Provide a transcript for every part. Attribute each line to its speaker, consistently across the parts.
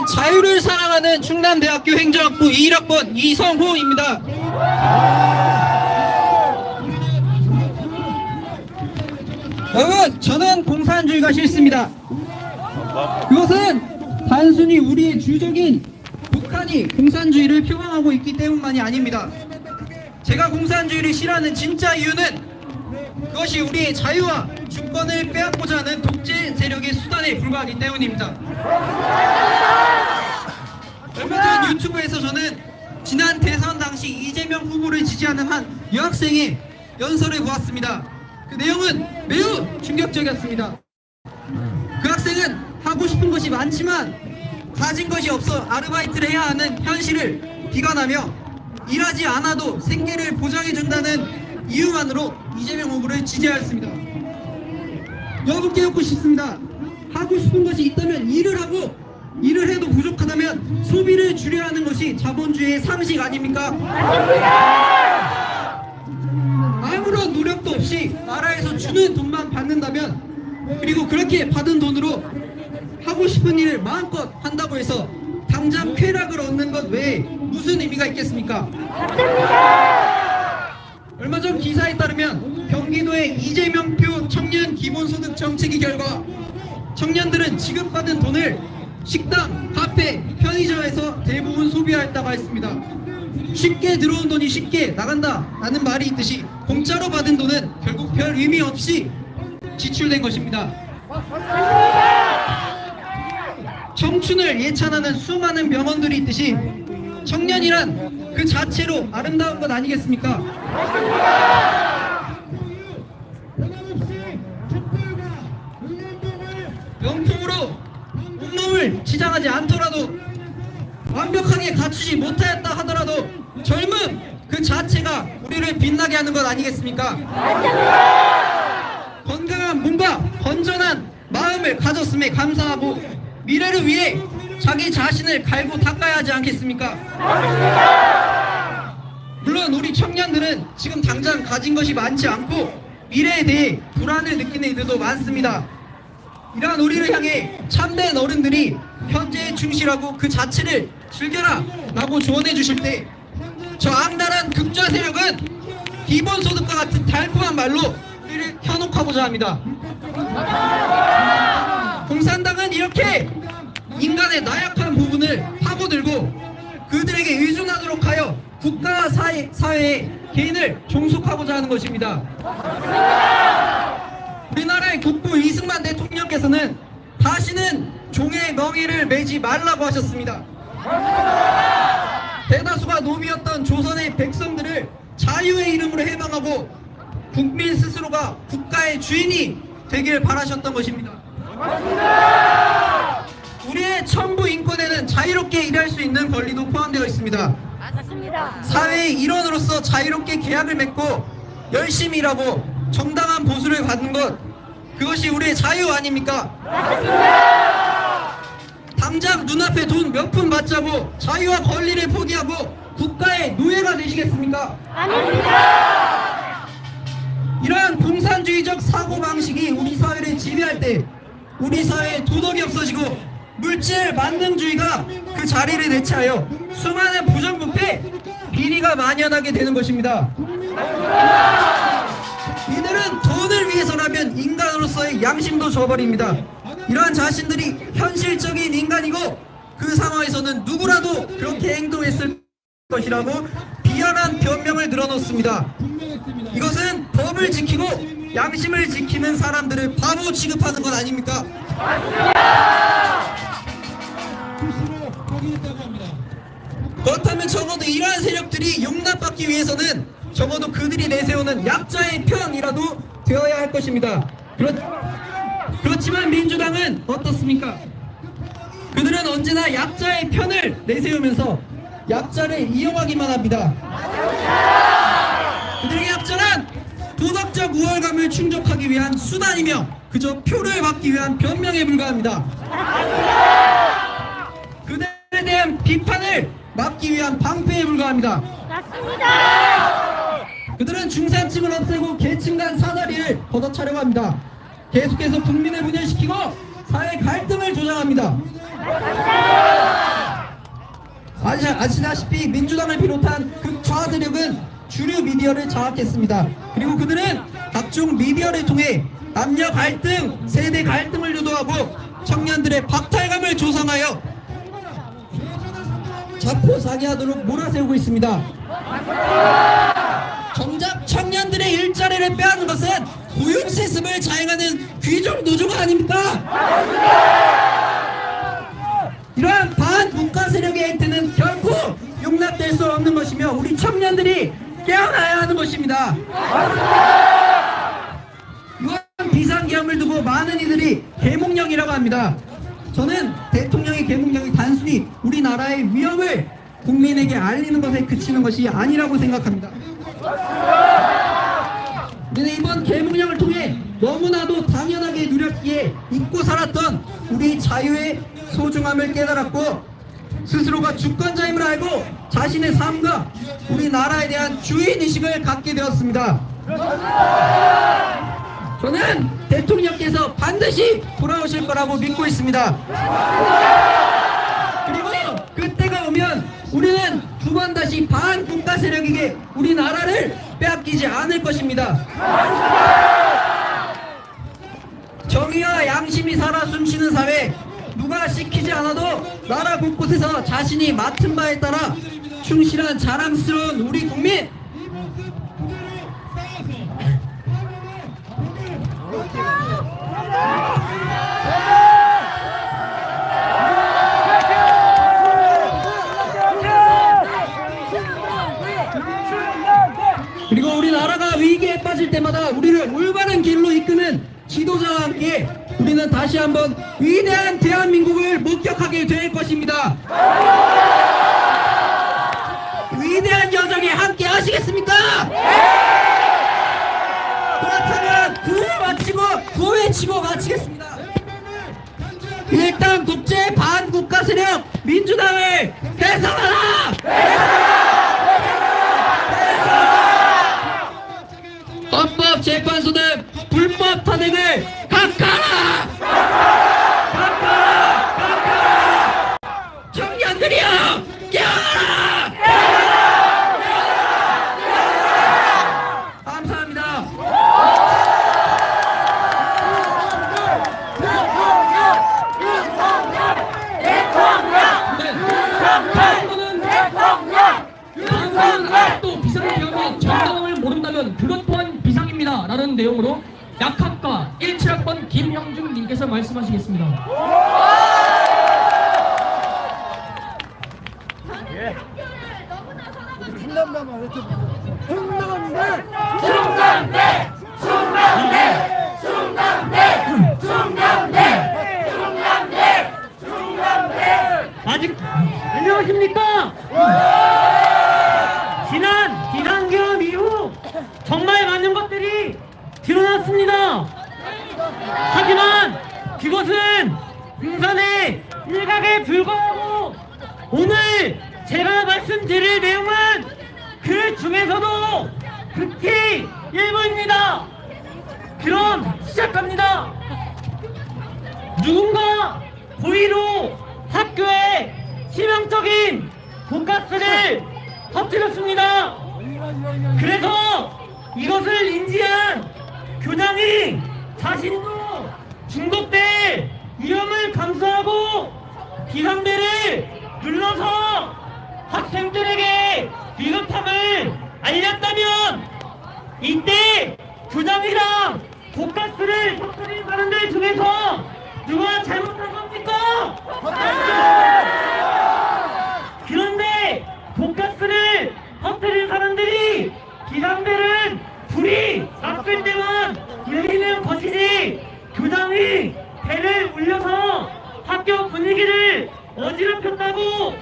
Speaker 1: 저는 자유를 사랑하는 충남대학교 행정학부 21학번 이성호입니다. 여러분, 저는 공산주의가 싫습니다. 그것은 단순히 우리의 주적인 북한이 공산주의를 표방하고 있기 때문만이 아닙니다. 제가 공산주의를 싫어하는 진짜 이유는 그것이 우리의 자유와 주권을 빼앗고자 하는 독재 세력의 수단에 불과하기 때문입니다. 얼마 전 유튜브에서 저는 지난 대선 당시 이재명 후보를 지지하는 한 여학생의 연설을 보았습니다. 그 내용은 매우 충격적이었습니다. 그 학생은 하고 싶은 것이 많지만 가진 것이 없어 아르바이트를 해야 하는 현실을 비관하며 일하지 않아도 생계를 보장해준다는 이유만으로 이재명 후보를 지지하였습니다. 여러분께 묻고 싶습니다. 하고 싶은 것이 있다면 일을 하고, 일을 해도 부족하다면 소비를 줄여야 하는 것이 자본주의의 상식 아닙니까? 아무런 노력도 없이 나라에서 주는 돈만 받는다면, 그리고 그렇게 받은 돈으로 하고 싶은 일을 마음껏 한다고 해서 당장 쾌락을 얻는 것 외에 무슨 의미가 있겠습니까? 얼마 전 기사에 따르면 경기도의 이재명표 청년 기본소득 정책의 결과 청년들은 지급받은 돈을 식당, 카페, 편의점에서 대부분 소비하였다고 했습니다. 쉽게 들어온 돈이 쉽게 나간다 라는 말이 있듯이 공짜로 받은 돈은 결국 별 의미 없이 지출된 것입니다. 청춘을 예찬하는 수많은 명언들이 있듯이 청년이란 그 자체로 아름다운 것 아니겠습니까? 명품으로 온몸을 치장하지 않더라도 완벽하게 갖추지 못하였다 하더라도 젊음 그 자체가 우리를 빛나게 하는 것 아니겠습니까? 건강한 몸과 건전한 마음을 가졌음에 감사하고 미래를 위해 자기 자신을 갈고 닦아야 하지 않겠습니까? 물론 우리 청년들은 지금 당장 가진 것이 많지 않고 미래에 대해 불안을 느끼는 이들도 많습니다. 이러한 우리를 향해 참된 어른들이 현재에 충실하고 그 자체를 즐겨라 라고 조언해 주실 때 저 악랄한 극좌 세력은 기본소득과 같은 달콤한 말로 우리를 현혹하고자 합니다. 공산당은 이렇게 인간의 나약한 부분을 파고들고 그들에게 의존하도록 하여 국가와 사회의 개인을 종속하고자 하는 것입니다. 우리나라의 국부 이승만 대통령께서는 다시는 종의 멍에를 매지 말라고 하셨습니다. 대다수가 노비였던 조선의 백성들을 자유의 이름으로 해방하고 국민 스스로가 국가의 주인이 되길 바라셨던 것입니다. 우리의 천부 인권에는 자유롭게 일할 수 있는 권리도 포함되어 있습니다.
Speaker 2: 맞습니다.
Speaker 1: 사회의 일원으로서 자유롭게 계약을 맺고 열심히 일하고 정당한 보수를 받는 것, 그것이 우리의 자유 아닙니까?
Speaker 2: 맞습니다.
Speaker 1: 당장 눈앞에 돈 몇 푼 받자고 자유와 권리를 포기하고 국가의 노예가 되시겠습니까?
Speaker 2: 아닙니다.
Speaker 1: 이러한 공산주의적 사고방식이 우리 사회를 지배할 때 우리 사회에 도덕이 없어지고 물질 만능주의가 그 자리를 대체하여 수많은 부정부패, 비리가 만연하게 되는 것입니다. 이들은 돈을 위해서라면 인간으로서의 양심도 저버립니다. 이러한 자신들이 현실적인 인간이고 그 상황에서는 누구라도 그렇게 행동했을 것이라고 비열한 변명을 늘어놓습니다. 이것은 법을 지키고 양심을 지키는 사람들을 바보 취급하는 것 아닙니까? 그렇다면 적어도 이러한 세력들이 용납받기 위해서는 적어도 그들이 내세우는 약자의 편이라도 되어야 할 것입니다. 그렇지만 민주당은 어떻습니까? 그들은 언제나 약자의 편을 내세우면서 약자를 이용하기만 합니다. 그들의 약자란 도덕적 우월감을 충족하기 위한 수단이며 그저 표를 받기 위한 변명에 불과합니다. 그들에 대한 비판을 막기 위한 방패에 불과합니다.
Speaker 2: 맞습니다.
Speaker 1: 그들은 중산층을 없애고 계층 간 사다리를 걷어차려고 합니다. 계속해서 국민을 분열시키고 사회 갈등을 조장합니다.
Speaker 2: 맞습니다.
Speaker 1: 아시다시피 민주당을 비롯한 극좌 세력은 주류 미디어를 장악했습니다. 그리고 그들은 각종 미디어를 통해 남녀 갈등, 세대 갈등을 유도하고 청년들의 박탈감을 조성하여 자포자기하도록 몰아세우고 있습니다. 정작 청년들의 일자리를 빼앗는 것은 고용세습을 자행하는 귀족 노조가 아닙니까? 이러한 반국가 세력의 행태는 결코 용납될 수 없는 것이며 우리 청년들이 깨어나야 하는 것입니다. 이번 비상계엄을 두고 많은 이들이 계몽령이라고 합니다. 저는 대통령의 계몽령이 단순히 우리나라의 위험을 국민에게 알리는 것에 그치는 것이 아니라고 생각합니다. 우리는 이번 계몽령을 통해 너무나도 당연하게 누렸기에 잊고 살았던 우리 자유의 소중함을 깨달았고 스스로가 주권자임을 알고 자신의 삶과 우리나라에 대한 주인의식을 갖게 되었습니다. 저는 대통령께서 반드시 돌아오실 거라고 믿고 있습니다. 그리고 그때가 오면 우리는 두 번 다시 반국가 세력에게 우리나라를 빼앗기지 않을 것입니다. 정의와 양심이 살아 숨쉬는 사회, 누가 시키지 않아도 나라 곳곳에서 자신이 맡은 바에 따라 충실한 자랑스러운 우리 국민, 그리고 우리나라가 위기에 빠질 때마다 우리를 올바른 길로 이끄는 지도자와 함께 우리는 다시 한번 위대한 대한민국을 목격하게 될 것입니다. 위대한 여정에 함께 하시겠습니까? 그렇다면 구호 외치고 마치겠습니다. 일당 독재 반국가 세력 민주당을 대성하라! 헌법재판소는 불법 탄핵을 각하라! 각하라! 청년들이여 깨어나라! 감사합니다.
Speaker 3: 또 비상계엄이 정당을 모른다면 그것 또한 비상입니다 라는 내용으로 약학과 17학번 김형중 님께서 말씀하시겠습니다.
Speaker 4: 충남대만 이렇게
Speaker 3: 아직 안녕하십니까? 지난 비상계엄 이후 정말 많은 것들이 드러났습니다. 하지만 그것은 공산의 일각에 불과하고 오늘 제가 말씀드릴 내용은 그 중에서도 극히 일부입니다. 그럼 시작합니다. 누군가 고의로 학교에 치명적인 돈가스를 터뜨렸습니다. 그래서 이것을 인지한 교장이 자신도 중독될 위험을 감수하고 비상벨을 눌러서 학생들에게 위급함을 알렸다면 이때 교장이랑 돈가스를 터뜨린 사람들 중에서 누가 잘못한 겁니까? 그런데 돈가스를 터뜨린 사람들이 비상벨은 불이 났을 때만 울리는 것이지 교장이 배를 울려서 학교 분위기를 어지럽혔다고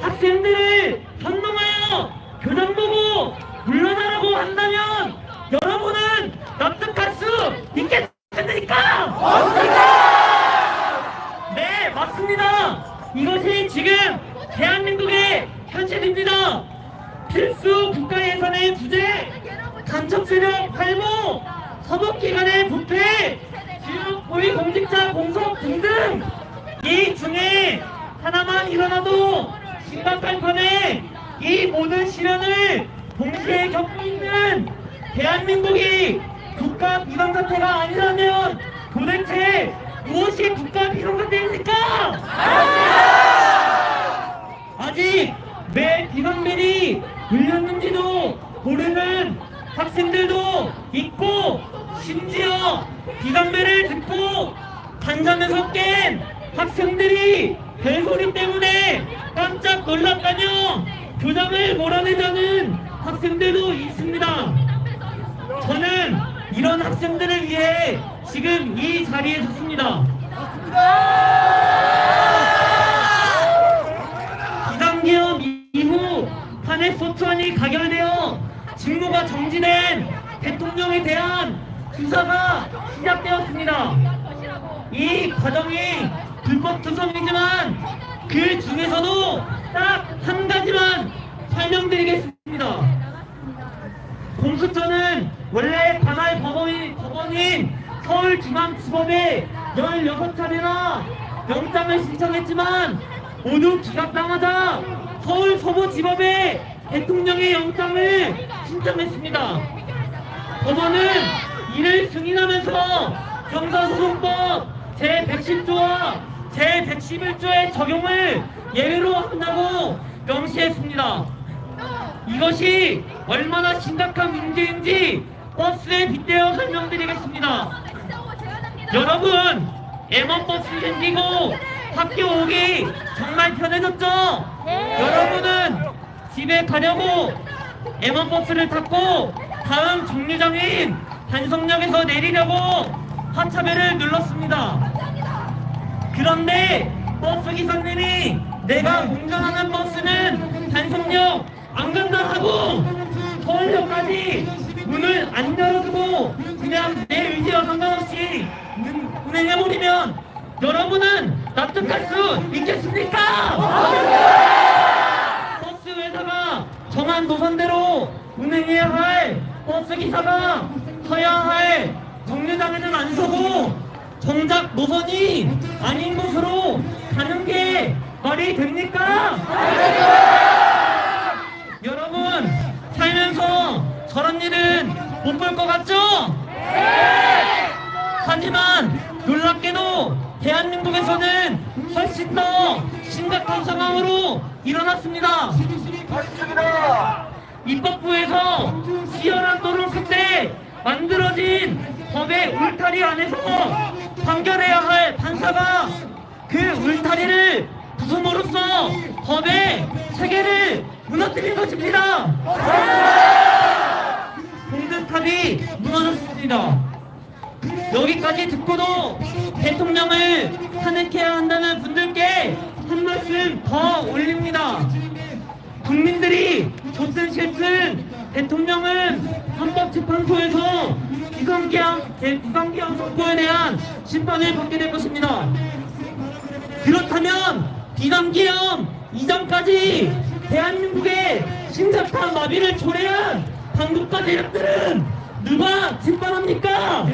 Speaker 3: 학생들을 선동하여 교장 보고 물러나라고 한다면 여러분은 납득할 수 있겠습니까? 네, 맞습니다. 이것이 지금 대한민국의 현실입니다. 필수 국가예산의 부재, 간첩세력 탈모, 사법기관의 부패, 지역 고위공직자 공석 등등 이 중에 하나만 일어나도
Speaker 4: 심각할 판에 이 모든 시련을 동시에 겪고 있는 대한민국이 국가 비상사태가 아니라면 도대체 무엇이 국가 비상사태입니까? 아직 매 비상벨이 울렸는지도 모르는 학생들도 있고, 심지어 비상벨을 듣고 잠잠에서 깬 학생들이 벨소리 때문에 깜짝 놀랐다며 교장을 몰아내자는 학생들도 있습니다. 저는 이런 학생들을 위해 지금 이 자리에 섰습니다. 비상계엄 이후 탄핵소추안이 가결되어 직무가 정지된 대통령에 대한 수사가 시작되었습니다. 이 과정이 불법 투성이지만 그 중에서도 딱 한 가지만 설명드리겠습니다. 공수처는 원래 관할 법원인 서울중앙지법에 16차례나 영장을 신청했지만 모두 기각당하자 서울 서부지법에 대통령의 영장을 신청했습니다. 법원은 이를 승인하면서 형사소송법 제110조와 제111조의 적용을 예외로 한다고 명시했습니다. 이것이 얼마나 심각한 문제인지 버스에 빗대어 설명드리겠습니다. 여러분, M1버스 생기고 학교 오기 정말 편해졌죠? 여러분은 집에 가려고 M1버스를 탔고 다음 정류장인 반석역에서 내리려고 하차벨을 눌렀습니다. 그런데 버스 기사님이 내가 운전하는 버스는 반석역 안 간다 하고 서울역까지 문을 안 열어주고 그냥 내 의지와 상관없이 운행해버리면 여러분은 납득할 수 있겠습니까? 버스 회사가 정한 노선대로 운행해야 할 버스 기사가 서야 할 정류장에는 안 서고 정작 노선이 아닌 곳으로 가는 게 말이 됩니까? 여러분, 살면서 저런 일은 못 볼 것 같죠? 하지만 놀랍게도 대한민국에서는 훨씬 더 심각한 상황으로 일어났습니다. 입법부에서 치열한 토론 끝에 만들어진 법의 울타리 안에서 판결해야 할 판사가 그 울타리를 부숨으로써 법의 체계를 무너뜨린 것입니다. 공든탑이 무너졌습니다. 여기까지 듣고도 대통령을 탄핵해야 한다는 분들께 한 말씀 더 올립니다. 국민들이 좋든 싫든 대통령은 헌법재판소에서 비상계엄 선고에 대한 심판을 받게 될 것입니다. 그렇다면 비상계엄 이전까지 대한민국의 심각한 마비를 초래한 반국가 세력들은 누가 심판합니까?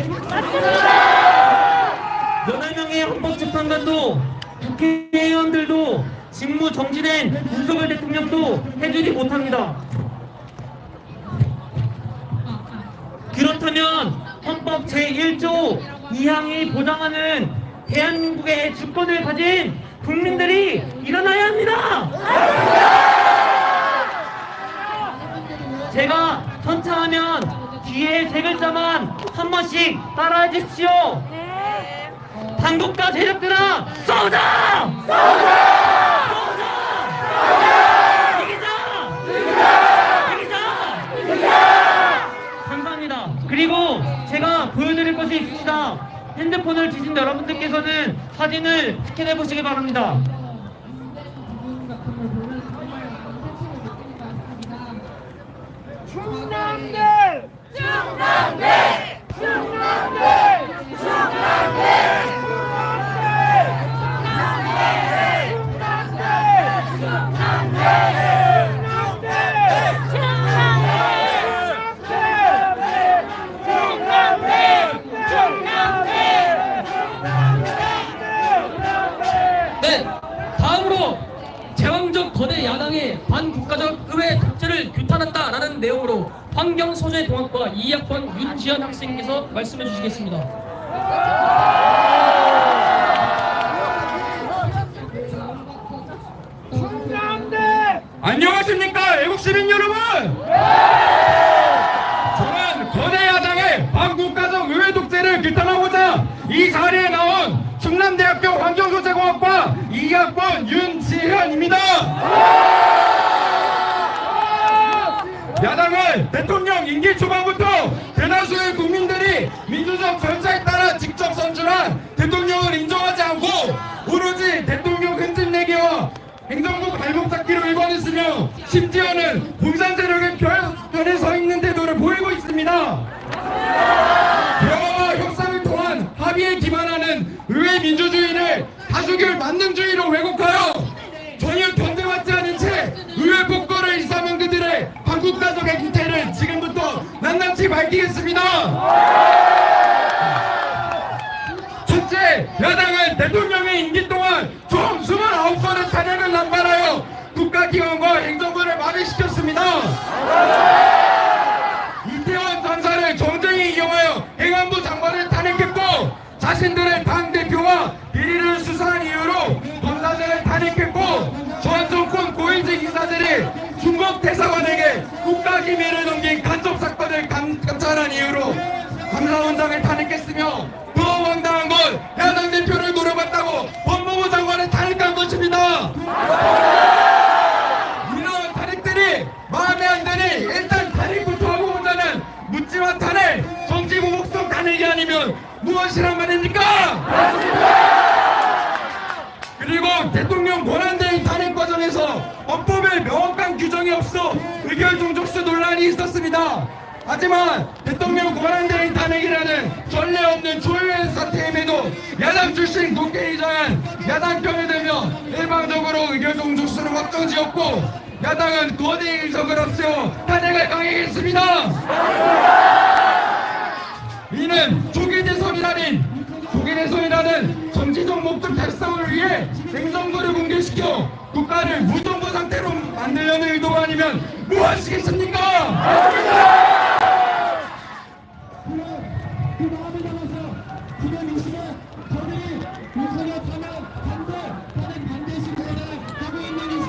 Speaker 4: 여러 명의 헌법재판관도 국회의원들도 직무 정지된 윤석열 대통령도 해주지 못합니다. 그렇다면 헌법 제1조 2항이 보장하는 대한민국의 주권을 가진 국민들이 일어나야 합니다. 제가 선창하면 뒤에 세 글자만 한 번씩 따라해 주십시오. 반국가 세력들아, 싸우자! 싸우자! 싸우자! 이기자! 감사합니다. 그리고 제가 보여드릴 것이 있습니다. 핸드폰을 주신 여러분들께서는 사진을 스캔해 보시기 바랍니다.
Speaker 2: 충남대! 충남대! 충남대! 충남대!
Speaker 3: 네, 다음으로 제왕적 거대 야당의 반국가적 의회 독재를 규탄한다라는 내용으로 환경소재공학과 2학번 윤지연 학생께서 말씀해 주시겠습니다.
Speaker 2: 충남대
Speaker 5: 안녕하십니까 애국 시민 여러분. 저는 거대 야당의 반국가적 의회 독재를 규탄하고자 이 자리에 나온 충남대학교 환경소재공학과 2학번 윤지현입니다. 야당은 대통령 임기 초반부터 대다수의 국민들이 민주적 절차에 따라 직접 선출한 대통령을 인정하지 않고 오로지 대통령 흔집내기와 행정부 발목 잡기로 일관했으며 심지어는 공산 세력의 편에 서 있는 태도를 보이고 있습니다. 대화와 협상을 통한 합의에 기반하는 의회 민주주의를 다수결 만능주의로 왜곡하여 전혀 견제받지 않은 채 의회 복거를 일삼은 그들의 반국가적의 기태를 지금부터 낱낱이 밝히겠습니다. 첫째, 야당은 대통령의 임기 동안 총 29건의 탄핵을 남발하여 국가기관과 행정부를 마비시켰습니다. 이태원 전사를 정쟁에 이용하여 행안부 장관을 탄핵했고 자신들의 당대표와 비리를 수사한 이유로 검사들을 탄핵했고 전 정권 고위직 인사들이 중국 대사관에게 국가기밀을 넘긴 간접 사건을 감찰한 이유로 감사원장을 탄핵했으며 더 황당한 건 야당 대표를 노려봤다고 법무부 장관을 탄핵한 것입니다. 이런 탄핵들이 마음에 안 드니 일단 탄핵부터 하고 보자는 묻지마 탄핵, 정치 보복성 탄핵이 아니면 무엇이란 말입니까? 그리고 대통령 권한대행 탄핵 과정에서 법법에 명확한 규정이 없어 의결 종족수 논란이 있었습니다. 하지만 대통령 권한대행 탄핵이라는 전례 없는 초유의 사태임에도 야당 출신 국회의장은 야당 편을 들며 일방적으로 의결 종족수를 확정지었고 야당은 거대 의석을 앞세워 탄핵을 강행했습니다. 이는 조기 대선이라는 정치적 목적 달성을 위해 행정부를 붕괴시켜 국가를 무정부 상태로 만들려는 의도가 아니면 무엇이겠습니까?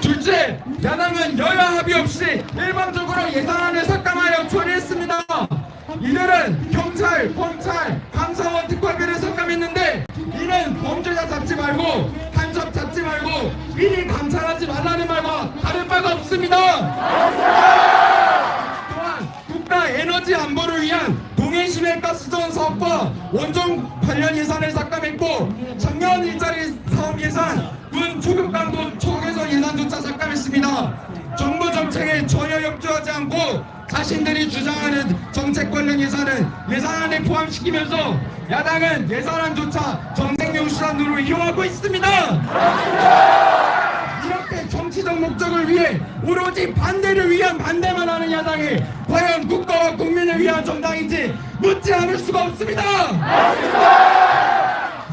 Speaker 5: 둘째, 야당은 여야 합의 없이 일방적으로 예산안을 삭감하여 처리했습니다. 이들은 경찰, 검찰, 감사원 특활비를 삭감했는데 이는 범죄자 잡지 말고 간첩 잡지 말고 미리 감찰하지 말라는 말과 다른 바가 없습니다. 또한 국가 에너지 안보를 위한 동해시외가스전 사업과 원전 관련 예산을 삭감했고 청년 일자리 사업 예산, 군 초급 강도 초개선 예산조차 삭감했습니다. 정부 정책에 전혀 협조하지 않고 자신들이 주장하는 정책 관련 예산은 예산안에 포함시키면서 야당은 예산안조차 정쟁용 수단으로 이용하고 있습니다. 이렇게 정치적 목적을 위해 오로지 반대를 위한 반대만 하는 야당이 과연 국가와 국민을 위한 정당인지 묻지 않을 수가 없습니다.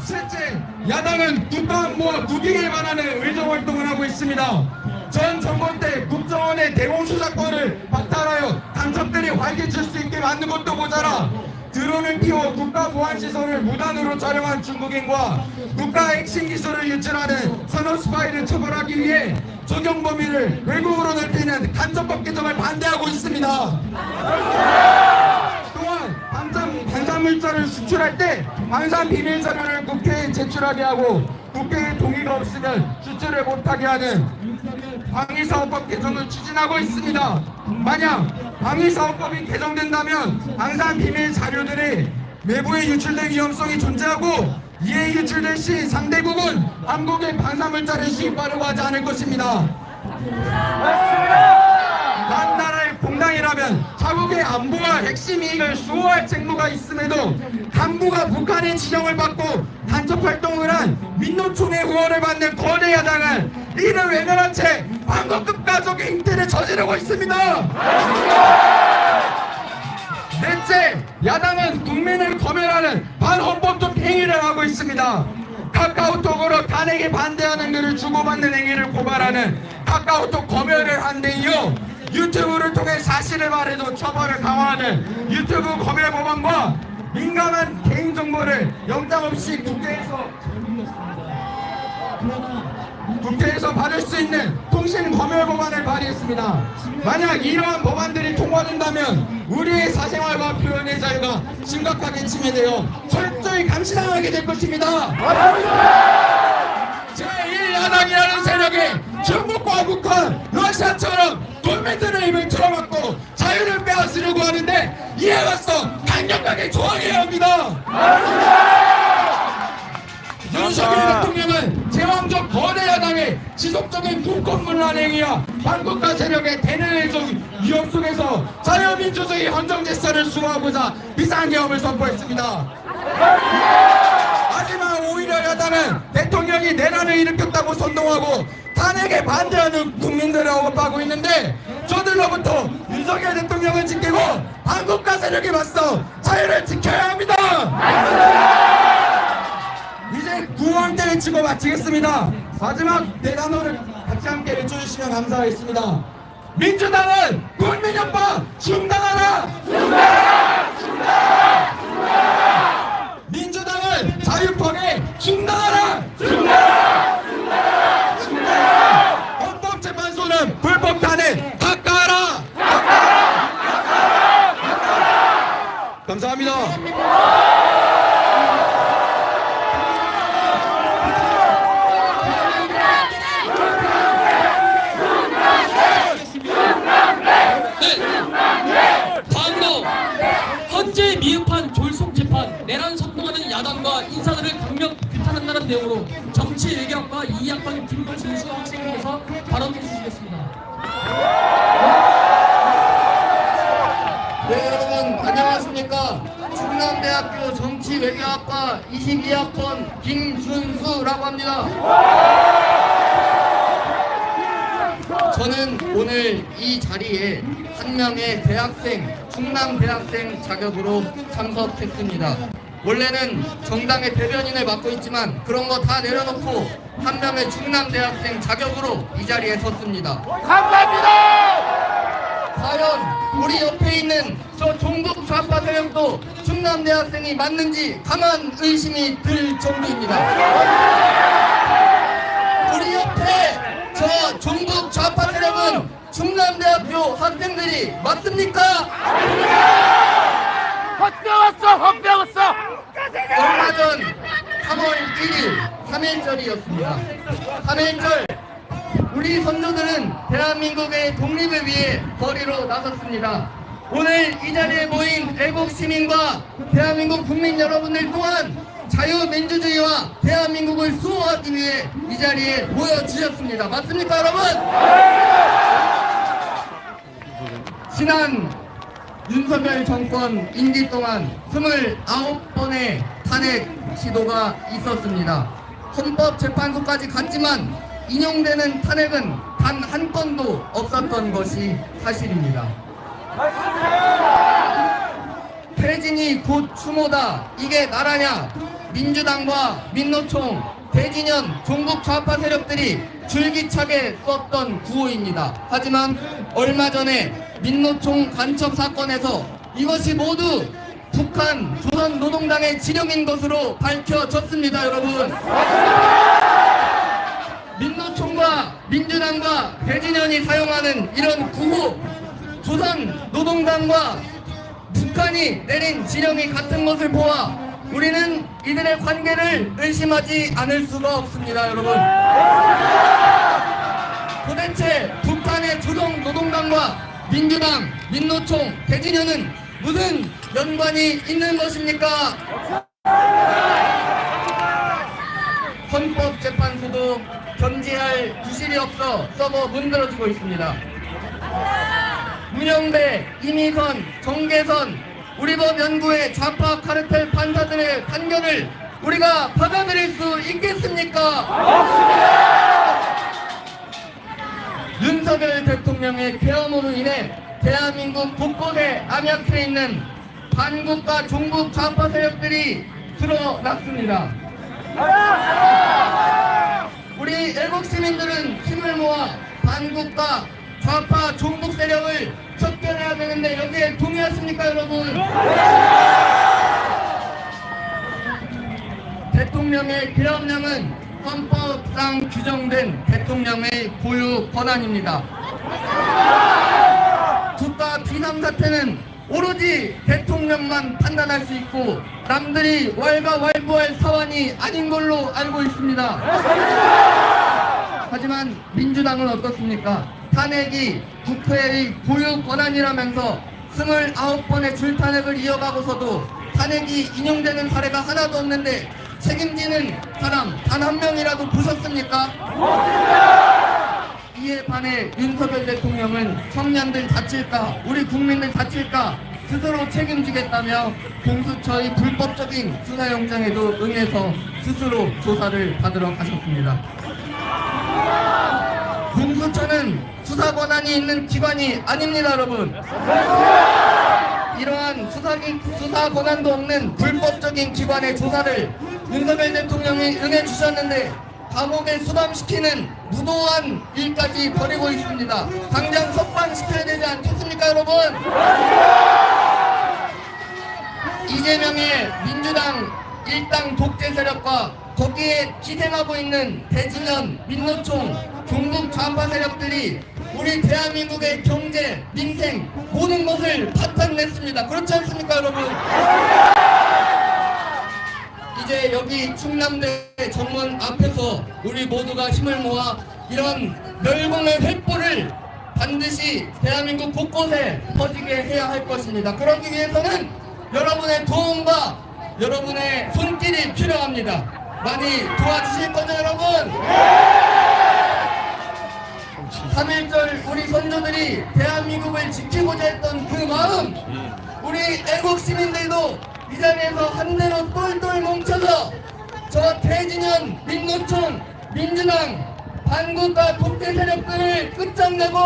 Speaker 5: 셋째, 야당은 국가 안보와 국익에 관한 의정활동을 하고 있습니다. 전 정권 때 국정원의 대공수사권을 박탈하여 간첩들이 활개칠 수 있게 만든 것도 모자라 드론을 띄워 국가보안시설을 무단으로 촬영한 중국인과 국가 핵심 기술을 유출하는 선호 스파이를 처벌하기 위해 적용 범위를 외국으로 넓히는 간접법 개정을 반대하고 있습니다. 또한 방산물자를 수출할 때 방산 비밀 자료를 국회에 제출하게 하고 국회의 동의가 없으면 수출을 못하게 하는 방위사업법 개정을 추진하고 있습니다. 만약 방위사업법이 개정된다면 방산 비밀 자료들이 외부에 유출될 위험성이 존재하고 이에 유출될 시 상대국은 한국의 방산물자를 수입하려고 하지 않을 것입니다. 한 나라의 공당이라면 자국의 안보와 핵심 이익을 수호할 책무가 있음에도 간부가 북한의 지령을 받고 간첩 활동을 한 민노총의 후원을 받는 거대 야당은 이를 외면한 채 반국급 가족의 행태를 저지르고 있습니다. 넷째, 야당은 국민을 검열하는 반헌법적 행위를 하고 있습니다. 카카오톡으로 탄핵에 반대하는 글을 주고받는 행위를 고발하는 카카오톡 검열을 한 데 이어 유튜브를 통해 사실을 말해도 처벌을 강화하는 유튜브 검열 법안과 민감한 개인정보를 영장 없이 국회에서 받을 수 있는 통신 검열 법안을 발의했습니다. 만약 이러한 법안들이 통과된다면 우리의 사생활과 표현의 자유가 심각하게 침해되어 철저히 감시당하게 될 것입니다. 제1야당이라는 세력이 중국과 북한, 러시아처럼 군민들의 입을 틀어막고 자유를 빼앗으려고 하는데 이에 맞서 강력하게 저항해야 합니다. 윤석열 대통령은 제왕적 거대 야당의 지속적인 국권분란 행위와 반국가 세력의 대내외적 위협 속에서 자유민주주의 헌정질서를 수호하고자 비상계엄을 선포했습니다. 하지만 오히려 야당은 대통령이 내란을 일으켰다고 선동하고 탄핵에 반대하는 국민들을 억압하고 있는데 저들로부터 윤석열 대통령을 지키고 반국가 세력에 맞서 자유를 지켜야 합니다. 이제 구호함께 외치고 마치겠습니다. 마지막 네 단어를 같이 함께 외쳐주시면 감사하겠습니다. 민주당은 국민협박 중단하라! 민주당은 자유펀에 중단하라! 헌법재판소는 불법 탄핵 닦아라! 감사합니다.
Speaker 3: 다음으로 현재 미흡한 졸속 재판, 내란 선동하는 야당과 인사들을 강력 규탄한다는 내용으로 정치외교학과 2학번 김준수 학생님께서 발언해 주시겠습니다.
Speaker 6: 네, 여러분 안녕하십니까. 충남대학교 정치외교학과 22학번 김준수라고 합니다. 저는 오늘 이 자리에 한 명의 대학생, 충남대학생 자격으로 참석했습니다. 원래는 정당의 대변인을 맡고 있지만 그런 거 다 내려놓고 한 명의 충남대학생 자격으로 이 자리에 섰습니다. 과연 우리 옆에 있는 저 종북 좌파 세력도 충남대학생이 맞는지 강한 의심이 들 정도입니다. 우리 옆에 저 종북 좌파 세력은 충남대학교 학생들이 맞습니까? 헛배웠어! 얼마 전 3월 1일 3.1절이었습니다. 3.1절 우리 선조들은 대한민국의 독립을 위해 거리로 나섰습니다. 오늘 이 자리에 모인 애국 시민과 대한민국 국민 여러분들 또한 자유민주주의와 대한민국을 수호하기 위해 이 자리에 모여주셨습니다. 맞습니까, 여러분? 지난 윤석열 정권 임기 동안 29번의 탄핵 시도가 있었습니다. 헌법재판소까지 갔지만 인용되는 탄핵은 단 한 건도 없었던 것이 사실입니다. 퇴진이 곧 추모다. 이게 나라냐? 민주당과 민노총, 대진연, 종북 좌파 세력들이 줄기차게 썼던 구호입니다. 하지만 얼마 전에 민노총 간첩 사건에서 이것이 모두 북한 조선노동당의 지령인 것으로 밝혀졌습니다, 여러분. 민노총과 민주당과 대진연이 사용하는 이런 구호, 조선노동당과 북한이 내린 지령이 같은 것을 보아 우리는 이들의 관계를 의심하지 않을 수가 없습니다, 여러분. 도대체 북한의 조선노동당과 민주당, 민노총, 대진연은 무슨 연관이 있는 것입니까? 헌법재판소도 견지할 구실이 없어 서버 문드러지고 있습니다. 문영배, 이미선, 정계선, 우리법 연구의 좌파 카르텔 판사들의 판결을 우리가 받아들일 수 있겠습니까? 없습니다! 윤석열 대통령의 계엄으로 인해 대한민국 곳곳에 암약해 있는 반국가 종북 좌파 세력들이 드러났습니다. 우리 애국 시민들은 힘을 모아 반국가 좌파 종북 세력을 척결해야 되는데 여기에 동의하십니까 여러분? 대통령의 계엄령은 헌법상 규정된 대통령의 고유 권한입니다. 국가 비상사태는 오로지 대통령만 판단할 수 있고 남들이 왈가왈부할 사안이 아닌 걸로 알고 있습니다. 하지만 민주당은 어떻습니까? 탄핵이 국회의 고유 권한이라면서 29번의 줄탄핵을 이어가고서도 탄핵이 인용되는 사례가 하나도 없는데 책임지는 사람 단 한 명이라도 보셨습니까? 이에 반해 윤석열 대통령은 청년들 다칠까 우리 국민들 다칠까 스스로 책임지겠다며 공수처의 불법적인 수사영장에도 응해서 스스로 조사를 받으러 가셨습니다. 공수처는 수사 권한이 있는 기관이 아닙니다 여러분. 이러한 수사 권한도 없는 불법적인 기관의 조사를 윤석열 대통령이 응해주셨는데 감옥에 수감시키는 무도한 일까지 벌이고 있습니다. 당장 석방시켜야 되지 않겠습니까 여러분? 이재명의 민주당 일당 독재 세력과 거기에 기생하고 있는 대진년 민노총 종북 좌파 세력들이 우리 대한민국의 경제, 민생 모든 것을 파탄냈습니다. 그렇지 않습니까 여러분? 이제 여기 충남대 정문 앞에서 우리 모두가 힘을 모아 이런 멸공의 횃불을 반드시 대한민국 곳곳에 퍼지게 해야 할 것입니다. 그러기 위해서는 여러분의 도움과 여러분의 손길이 필요합니다. 많이 도와주실 거죠 여러분? 3.1절 우리 선조들이 대한민국을 지키고자 했던 그 마음 우리 애국 시민들도 이 자리에서 한대로 똘똘 뭉쳐서 저 대진년 민노총 민주당 반국가 독재 세력들을 끝장내고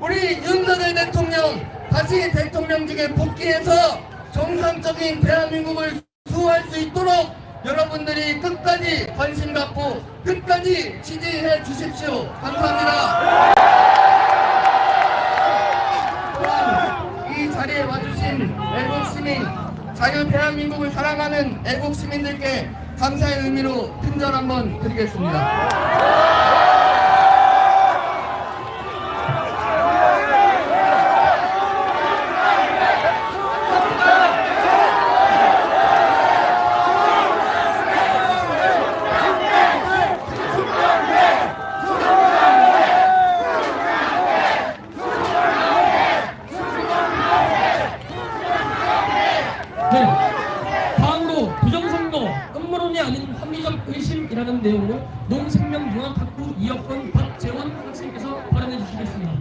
Speaker 6: 우리 윤석열 대통령 다시 대통령직에 복귀해서 정상적인 대한민국을 수호할 수 있도록 여러분들이 끝까지 관심 갖고 끝까지 지지해 주십시오. 감사합니다. 이 자리에 와주신 애국시민 자유 대한민국을 사랑하는 애국시민들께 감사의 의미로 큰절 한번 드리겠습니다.
Speaker 3: 네. 다음으로 부정선거, 음모론이 아닌 합리적 의심이라는 내용으로 농생명융합학부 2학번 박재원 학생께서 발언해 주시겠습니다.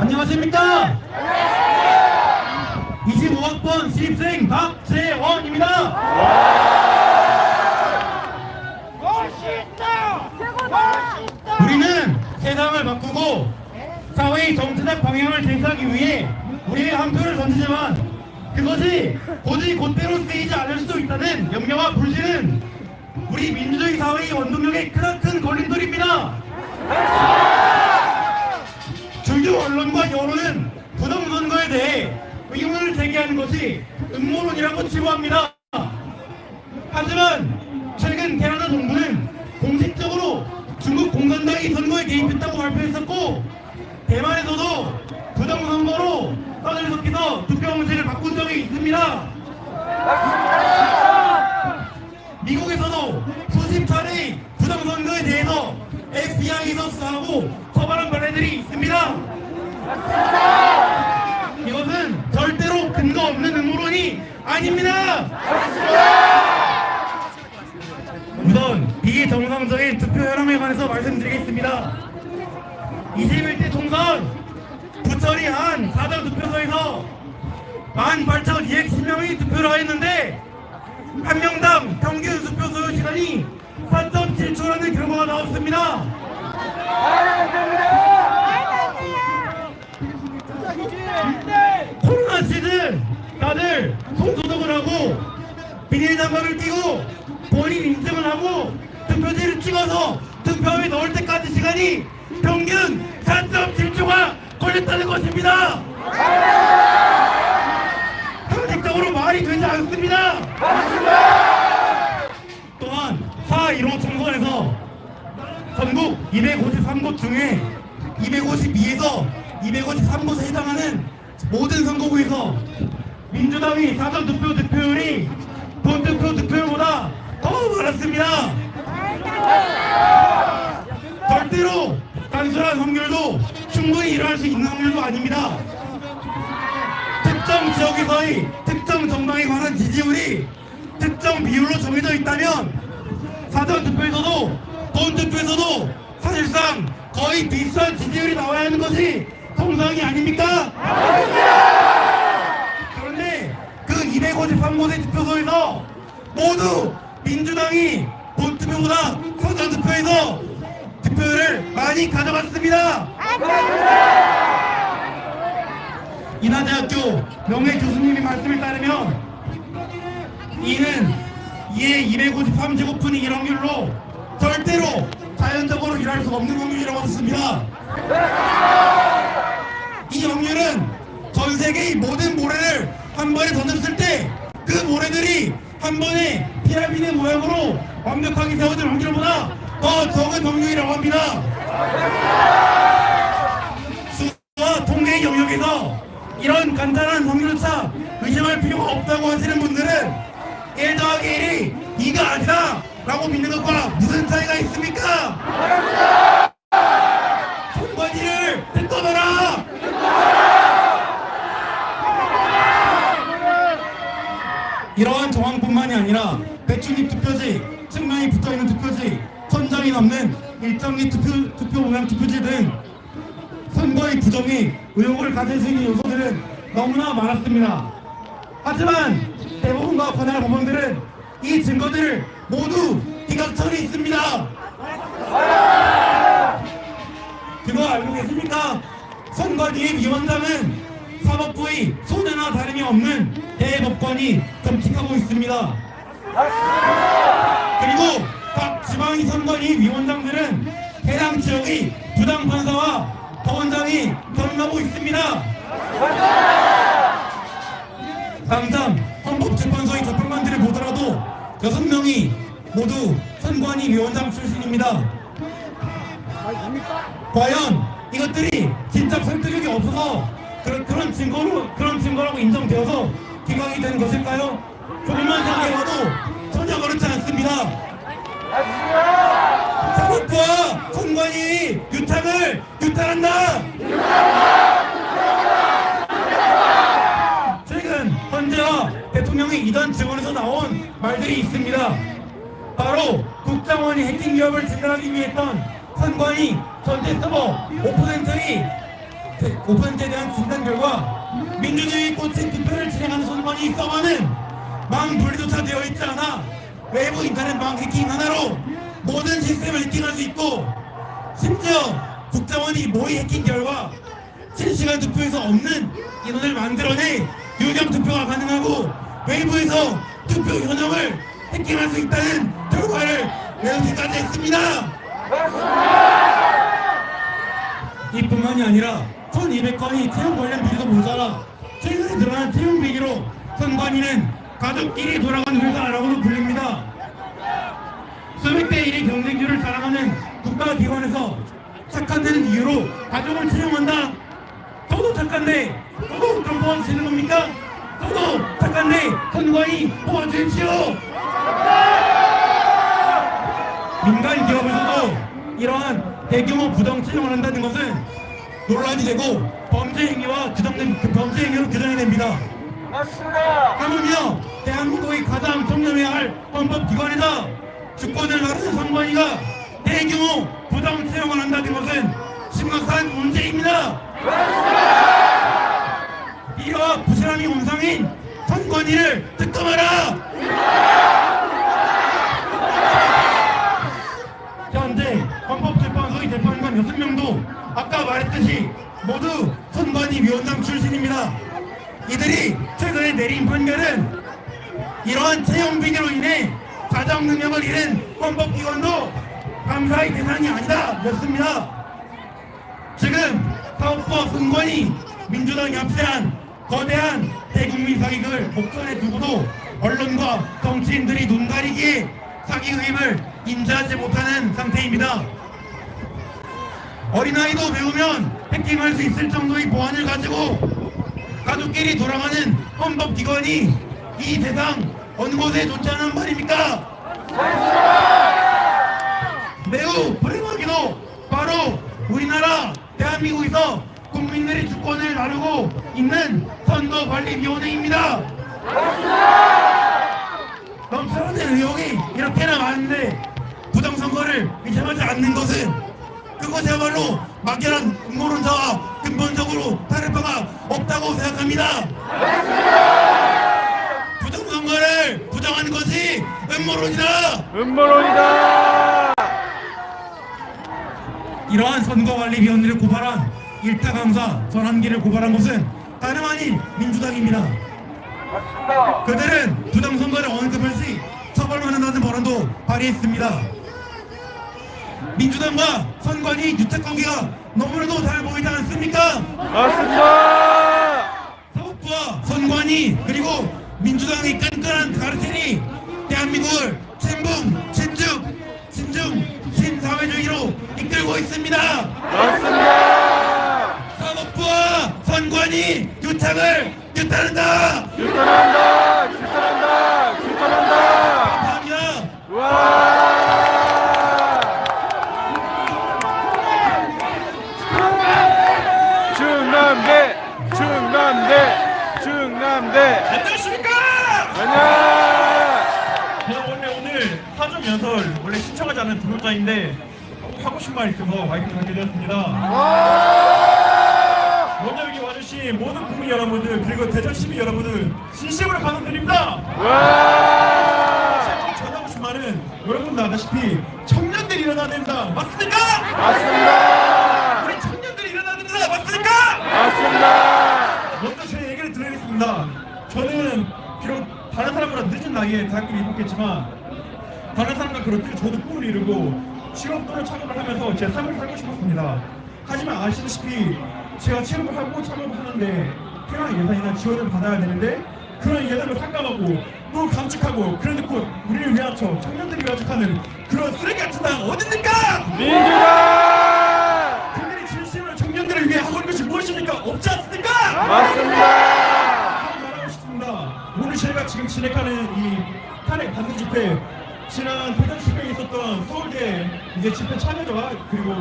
Speaker 7: 안녕하십니까? 25학번 신입생 박재원입니다.
Speaker 2: 멋있다! 멋있다!
Speaker 7: 우리는 세상을 바꾸고 사회의 정치적 방향을 제시하기 위해 우리의 한 표를 던지지만 그것이 고지 곧대로 쓰이지 않을 수도 있다는 염려와 불신은 우리 민주주의 사회의 원동력의 크나큰 걸림돌입니다. 주류 언론과 여론은 부정선거에 대해 의문을 제기하는 것이 음모론이라고 치부합니다. 하지만 최근 캐나다 정부는 공식적으로 중국 공산당이 선거에 개입했다고 발표했었고 대만에서도 부정선거로 떠들썩해서 투표용지를 바꾼 적이 있습니다. 미국에서도 수십 차례 부정선거에 대해서 FBI에서 수사하고 처벌한 사례들이 있습니다. 이것은 절대로 근거 없는 음모론이 아닙니다. 우선 비정상적인 투표 현황에 관해서 말씀드리겠습니다. 21대 총선 부처리한 사전 투표소에서 18,210명이 투표를 하였는데 한 명당 평균 투표 소요 시간이 4.7초라는 결과가 나왔습니다. 코로나 시즌 다들 손소독을 하고 비닐 장갑을 끼고 본인 인증을 하고 투표지를 찍어서 투표함에 넣을 때까지 시간이 평균 4.7초가 걸렸다는 것입니다. 상식적으로 말이 되지 않습니다. 또한 4.15 총선에서 전국 253곳 중에 252에서 253곳에 해당하는 모든 선거구에서 민주당이 사전투표 득표율이 본투표 득표율보다 더 많았습니다. 절대로 단순한 확률도 충분히 일어날 수 있는 확률도 아닙니다. 특정 지역에서의 특정 정당에 관한 지지율이 특정 비율로 정해져 있다면 사전투표에서도 본투표에서도 사실상 거의 비슷한 지지율이 나와야 하는 것이 정상이 아닙니까? 그런데 그 253곳의 투표소에서 모두 민주당이 본투표보다 사전투표에서 투표율을 많이 가져갔습니다. 인하대학교 명예 교수님의 말씀에 따르면 이는 이에 253제곱분의 1확률로 절대로 자연적으로 일어날 수 없는 확률이라고 하셨습니다. 이 확률은 전 세계의 모든 모래를 한 번에 던졌을 때 그 모래들이 한 번에 피라미드 모양으로 완벽하게 세워질 확률보다 더 적은 확률이라고 합니다. 수와 통계의 영역에서 이런 간단한 확률차 의심할 필요가 없다고 하시는 분들은 1 더하기 1이 2가 아니다 라고 믿는 것과 무슨 차이가 있습니까? 선관위를 듣거라! 이러한 정황뿐만이 아니라 배춧잎 투표지, 측면이 붙어있는 투표지, 천장이 넘는 일정기 투표 모양 투표지 등 선거의 부정이 의혹을 가질 수 있는 요소들은 너무나 많았습니다. 하지만 대법원과 관할 법원들은 이 증거들을 모두 기각처리 있습니다. 그거 알고 계십니까? 선관위 위원장은 사법부의 손해나 다름이 없는 대법관이 겸직하고 있습니다. 그리고 각 지방의 선관위 위원장들은 해당 지역의 부당판사와 법원장이 겸임하고 있습니다. 당장 헌법재판소의 재판관들을 보더라도 6명이 모두 선관위 위원장 출신입니다. 과연 이것들이 진짜 설득력이 없어서 그런 증거라고 인정되어서 기각이 되는 것일까요? 조금만 생각해봐도 전혀 그렇지 않습니다. 사법부와 선관위 유착을 유탈한다. 최근 헌재와 대통령의 이전 증언에서 나온 말들이 있습니다. 바로 국정원이 해킹 기업을 진단하기 위해 했던 선관위 전체 서버 5%에 대한 진단 결과 민주주의 꽃인 투표를 진행하는 선관위 서버는 망 분리조차 되어 있지 않아 외부 인터넷망 해킹 하나로 모든 시스템을 해킹할 수 있고, 심지어 국정원이 모의 해킹 결과 실시간 투표에서 없는 인원을 만들어내 유령 투표가 가능하고 외부에서 투표 현황을 해킹할 수 있다는 결과를 내놓기까지 했습니다. 이뿐만이 아니라 1200건이 채용 관련 비리도 모자라 최근에 드러난 채용 비리로 선관위는 가족끼리 돌아간 회사라고도 불립니다. 수백 대 1의 경쟁률을 자랑하는 국가기관에서 착한 데는 이유로 가족을 채용한다. 저도 착한데 저도 그럼 뽑아주시는 겁니까? 저도 착한데 선관위 뽑아주십시오. 민간 기업에서도 이러한 대규모 부정 채용을 한다는 것은 논란이 되고 범죄 행위와 범죄 행위로 규정이 됩니다. 하물며 대한민국의 가장 청렴해야 할 헌법기관이다 주권을 가르는 선관위가 대규모 부정 채용을 한다는 것은 심각한 문제입니다. 이와 부실함이 온상인 선관위를 특검하라. 현재 헌법재판소의 재판관 6명도 아까 말했듯이 모두 선관위 위원장 출신입니다. 이들이 최근에 내린 판결은 이러한 채용 비리로 인해 자정 능력을 잃은 헌법기관도 감사의 대상이 아니다 였습니다. 지금 사법부와 선관위 민주당이 합세한 거대한 대국민 사기극을 목전에 두고도 언론과 정치인들이 눈 가리기에 사기 의입을 인지하지 못하는 상태입니다. 어린아이도 배우면 해킹할 수 있을 정도의 보안을 가지고 가족끼리 돌아가는 헌법기관이 이 세상 어느 곳에 좋지 않은 말입니까? 매우 불행하게도 바로 우리나라 대한민국에서 국민들의 주권을 다루고 있는 선거관리위원회입니다. 넘쳐나는 의혹이 이렇게나 많은데 부정선거를 의심하지 않는 것은 그것이야말로 막연한 음모론자와 근본적으로 다를 바가 없다고 생각합니다. 부정선거를 부정하는 것이 음모론이다. 이러한 선거관리위원회를 고발한 일타 강사 전환기를 고발한 것은 다름 아닌 민주당입니다. 그들은 부정선거를 언급할시 처벌하는다는 발언도 발의했습니다. 민주당과 선관위 유착관계가 너무나도 잘 보이지 않습니까?
Speaker 5: 맞습니다.
Speaker 7: 사법부와 선관위 그리고 민주당의 깐깐한 가르침이 대한민국을 친북, 친중, 신사회주의로 이끌고 있습니다.
Speaker 5: 맞습니다.
Speaker 7: 사법부와 선관위 유착을 규탄한다. 감사합니다.
Speaker 5: 충남대.
Speaker 7: 안녕하십니까?
Speaker 5: 안녕.
Speaker 7: 저는 오늘 사전 연설 원래 신청하지 않은 등록자인데 하고 싶은 말이 있어서 마이크를 갖게 되었습니다. 먼저 여기 와주신 모든 국민 여러분들 그리고 대전 시민 여러분들 진심으로 감사드립니다. 제가 전하고 싶은 말은 여러분도 아다시피 청년들이 일어나야 된다. 맞습니까?
Speaker 5: 맞습니다.
Speaker 7: 우리 청년들이 일어나야 된다. 맞습니까?
Speaker 5: 맞습니다.
Speaker 7: 먼저 제 얘기를 드리겠습니다. 저는 비록 다른 사람보다 늦은 나이에 대학교를 입학했지만 다른 사람과 그렇듯 저도 꿈을 이루고 취업 또는 창업을 하면서 제 삶을 살고 싶었습니다. 하지만 아시다시피 제가 취업을 하고 창업을 하는데 필요한 예산이나 지원을 받아야 되는데 그런 예산을 삭감하고 또 감축하고 그래놓고 우리를 위한 청년들이 위하는 그런 쓰레기 같은 당 어딨습니까?
Speaker 5: 민주당.
Speaker 7: 그들이 진심으로 청년들을 위해 하고 있는 것이 무엇입니까? 없지 않습니까?
Speaker 5: 맞습니다.
Speaker 7: 말하고 싶습니다. 오늘 저희가 지금 진행하는 이 탄핵 반대 집회 지난 대전 집회에 있었던 서울대 이제 집회 참여자가 그리고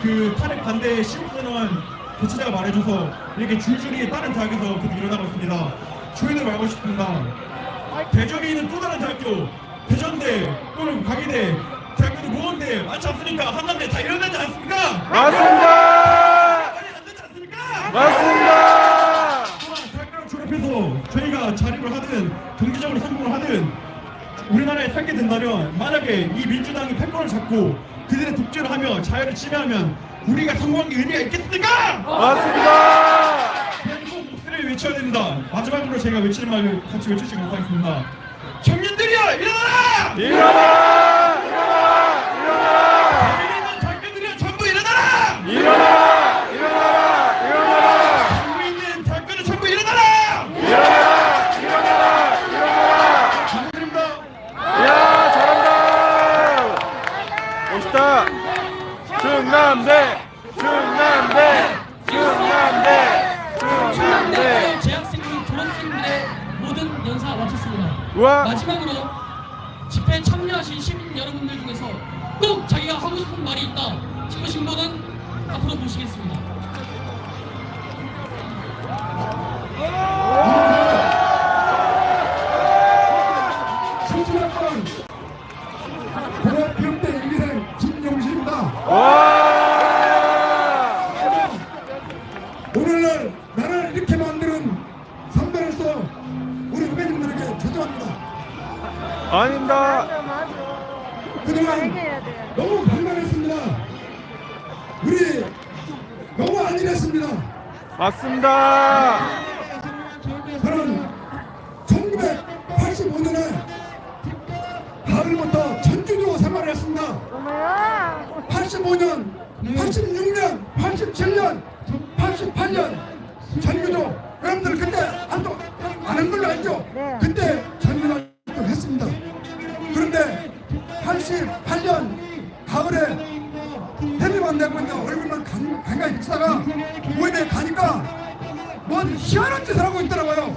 Speaker 7: 그 탄핵 반대 시국선언 개최자가 말해줘서 이렇게 줄줄이 다른 대학에서 계속 일어나고 있습니다. 저희들 말하고 싶습니다. 대전에 있는 또 다른 대학교 대전대 또는 광희대 대학교도 모원대 많지 않습니까? 한남대 다 일어나지 않습니까?
Speaker 5: 맞습니다.
Speaker 7: 많이 안 되지 않습니까?
Speaker 5: 맞습니다.
Speaker 7: 또한 대학교를 졸업해서 저희가 자립을 하든 경제적으로 성공을 하든 우리나라에 살게 된다면 만약에 이 민주당이 패권을 잡고 그들의 독재를 하며 자유를 침해하면 우리가 성공한 게 의미가 있겠습니까?
Speaker 5: 맞습니다.
Speaker 7: 대한민국 목소리를 외쳐야 됩니다. 마지막으로 제가 외치는 말을 같이 외치시기 바라겠습니다. 청년들이여 일어나라!
Speaker 5: 일어나.
Speaker 7: 대전에 있는 대학교들이여 전부 일어나라! 전국에 있는 대학교들 전부 일어나라! 감사드립니다.
Speaker 5: 야, 잘한다. 멋있다. 충남대.
Speaker 3: 충남대 재학생들 졸업생들의 모든 연사 마쳤습니다.
Speaker 5: 우와.
Speaker 3: 마지막으로 집회에 참여하신 시민 여러분들 중에서 꼭 자기가 하고 싶은 말이 있다 싶으신 분은 앞으로 모시겠습니다.
Speaker 8: 청춘학번 고려교육대 임기생 김용식입니다. 오늘날 나라를 이렇게 만드는 선배로서 우리 후배님들에게 죄송합니다.
Speaker 5: 아닙니다.
Speaker 8: 그동안 너무 방만했습니다. 우리 너무 안일했습니다.
Speaker 5: 맞습니다.
Speaker 8: 저는 1985년에 밥을 못 85년, 86년, 87년, 88년 전교조 여러분들 그때 아는 걸로 알죠?
Speaker 2: 네.
Speaker 8: 그때 전교조 했습니다. 그런데 88년 가을에 해비만 내고 있는 얼굴만 간간히 비치다가 모임에 가니까 뭔 희한한 짓을 하고 있더라고요.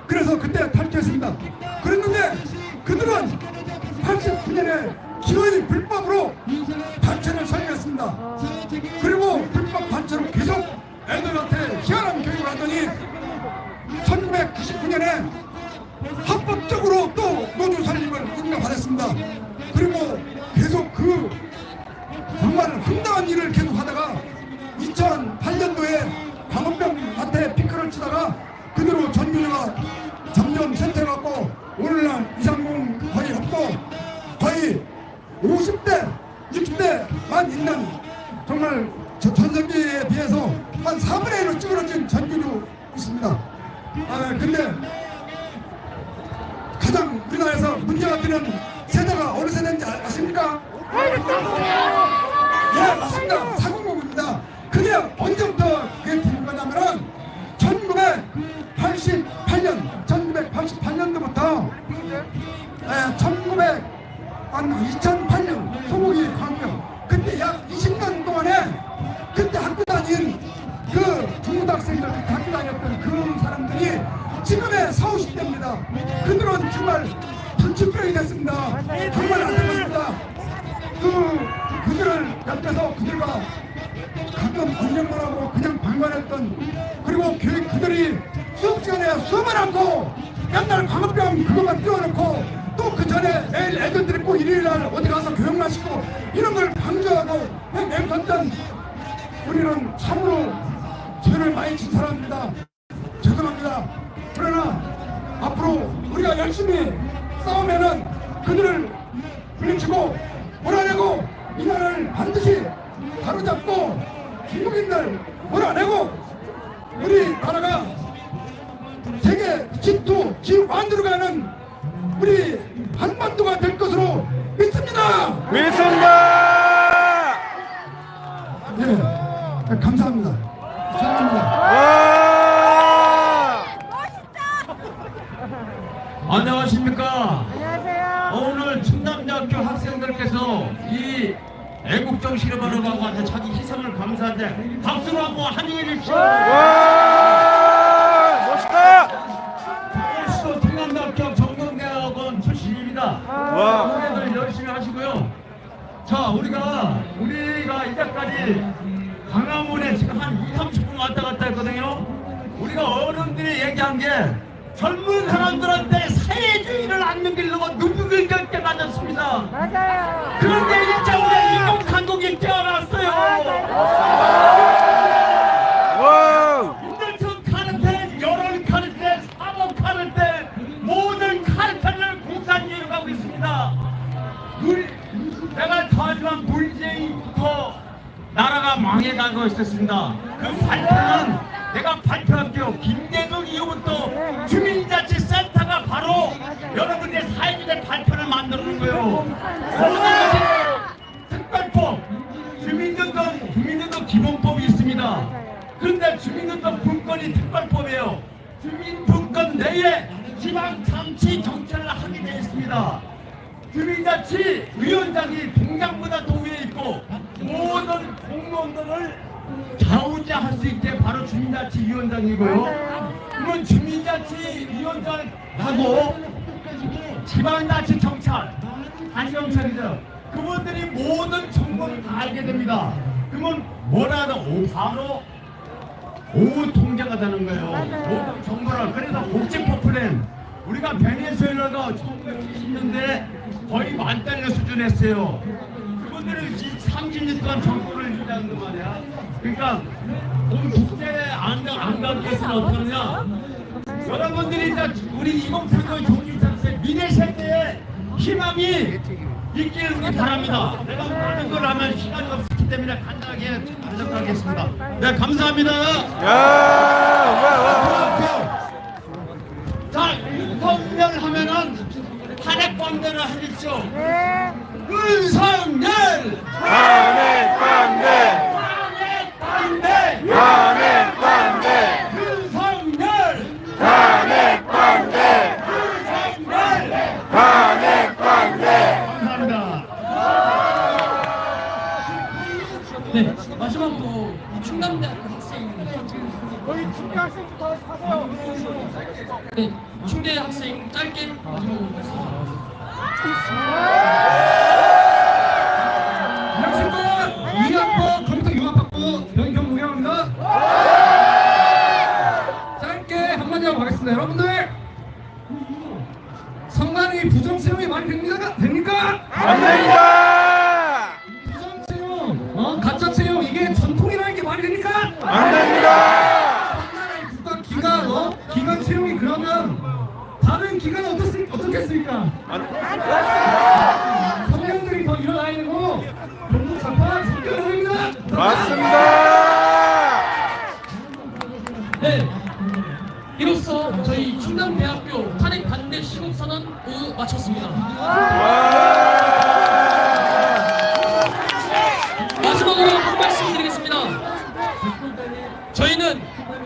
Speaker 8: 그래서 그때 탈퇴했습니다. 그랬는데 그들은 89년에 기어이 불법으로 단체를 설립했습니다. 그리고 불법 단체로 계속 애들한테 희한한 교육을 하더니 1999년에 합법적으로 또 노조 설립을 인정받았습니다. 그리고 계속 그 정말 황당한 일을 계속 하다가 2008년도에 광우병한테 피크를 치다가 그대로 전교조가 점점 쇠퇴해갖고 오늘날 이상공 거의 없고 거의 50대, 60대만 있는 정말 전성기에 비해서 한 4분의 1로 찌그러진 전교조 있습니다. 근데 가장 우리나라에서 문제가 되는 세대가 어느 세대인지 아십니까? 예, 맞습니다. 40공입니다. 그게 언제부터 그게 된 거냐면은 1988년도부터 2008년 소고기 광우병 그때 약 20년 동안에 그때 학교 다닌 그 중고등학생들 그때 학교 다녔던 그 사람들이 지금의 40, 50대입니다. 그들은 정말 불치병이 됐습니다. 정말 안 되겠습니다. 그들을 옆에서 그들과 가끔 언쟁만 하고 그냥 방관했던 그리고 그들이 수업 시간에 수업을 않고 맨날 광우병 그것만 띄워놓고 또 그 전에 매일 애들 데리고 일요일날 어디 가서 교육만 시키고 이런 걸 방조하고 내줬던 우리는 참으로 죄를 많이 진 사람입니다. 죄송합니다. 그러나 앞으로 우리가 열심히 싸우면은 그들을 물리치고 몰아내고 이 나라를 반드시 바로잡고 중국인들 몰아내고 우리 나라가 세계 G2, G1으로 가는 우리 한반도가 될 것으로 믿습니다.
Speaker 5: 믿습니다.
Speaker 8: 네, 감사합니다. 사랑합니다.
Speaker 9: 안녕하십니까.
Speaker 2: 안녕하세요.
Speaker 9: 오늘 충남대학교 학생들께서 이 애국정 실험하러 가고 한테 자기 희생을 감사한데 박수로 한번 환영해 주십시오.
Speaker 5: 멋있다.
Speaker 9: 서울시도 충남대학교 정경대학원 출신입니다. 학생들 열심히 하시고요. 자, 우리가 이제까지 광화문에 지금 한 20-30분 왔다 갔다 했거든요. 우리가 어른들이 얘기한 게 젊은 사람들한테 사회주의를 안 넘기려고 누구들께 맞았습니다.
Speaker 2: 맞아요.
Speaker 9: 그런데 이제 우리 인공탄국이 깨어났어요. 인터넷 카르텔, 여론 카르텔, 사법 카르텔, 모든 카르텔을 공산 이루어가고 있습니다. 내가 하지만 문재인부터 나라가 망해가고 있었습니다. 그 발표는 내가 발표할게요. 김대중 이후부터 주민자치센터가 바로 여러분의 사회주의 발표를 만드는 거예요. 모든 것이 특별법, 주민등록 기본법이 있습니다. 그런데 주민등록 분권이 특별법이에요. 주민분권 내에 지방자치 정책을 하게 되어 있습니다. 주민자치위원장이 동장보다 더 위에 있고 모든 공무원들을 좌우지할 수 있게 바로 주민자치위원장이고요. 그건 주민자치위원장하고 지방자치경찰, 단경찰이죠. 그분들이 모든 정보를 다 알게 됩니다. 그러면 뭐라도 바로 오후 통제가 되는 거예요. 모든 정보를. 그래서 복지법 플랜 우리가 베네수엘라가 1970년대 거의 만달러 수준했어요. 그분들은 30년 동안 정보를 유지하는 거 말이야. 그러니까 국제 안강께서는 어떻게 하느냐. 여러분들이 이제 우리 2080 종립자세 미래 세대의 희망이 있기를 우리 바랍니다. 내가 많은 걸 하면 시간이 없기 때문에 간단하게 하겠습니다. 네, 감사합니다. 자, 윤석열 하면은 탄핵 반대를 하십시오.
Speaker 2: 네.
Speaker 9: 윤석열!
Speaker 5: 탄핵
Speaker 3: 네, 마지막으로 충남대학교 학생.
Speaker 2: 여기 중대 학생 좀 더 하세요.
Speaker 3: 네, 충대 학생 짧게 마지막으로 말씀드립니다.
Speaker 1: 안녕하십니까. 2학번 컴퓨터 융합학부 변경무경입니다. 짧게 한마디 하고 가겠습니다. 여러분들, 성관이 부정채용이 많이 됩니까?
Speaker 2: 안 됩니다.
Speaker 1: 부정채용, 가짜채용, 이게 전통이라는 게 말이 됩니까?
Speaker 2: 안 됩니다.
Speaker 1: 한나라의 국가 기관, 기관 채용이 그러면 다른 기관은 어떻겠습니까? 청년들이 더 일어나야 되고 공부 잡아 성격을 합니다.
Speaker 2: 맞습니다.
Speaker 3: 네, 이로써 저희 충남대학교 탄핵 반대 시국선언 모두 마쳤습니다. 마지막으로 한 말씀 드리겠습니다. 저희는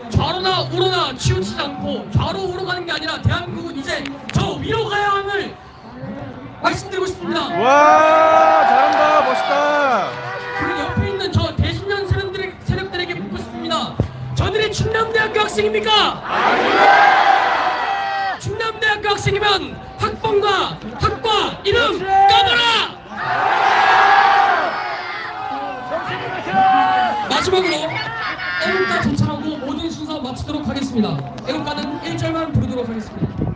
Speaker 3: 좌로나 우로나 치우치지 않고 좌로 우로 가는 게 아니라 대한민국은 이제 저 위로 가야 함을 말씀드리고 싶습니다.
Speaker 2: 와, 잘한다. 멋있다.
Speaker 3: 그리고 옆에 있는 저 대신년 세력들에게 묻고 싶습니다. 저들이 충남대학교 학생입니까? 아닙니다. 충남대학교 학생이면 학번과 학과 이름 까봐라! 마지막으로 애국가 제창하고 모든 순서 마치도록 하겠습니다. 애국가는 1절만 부르도록 하겠습니다.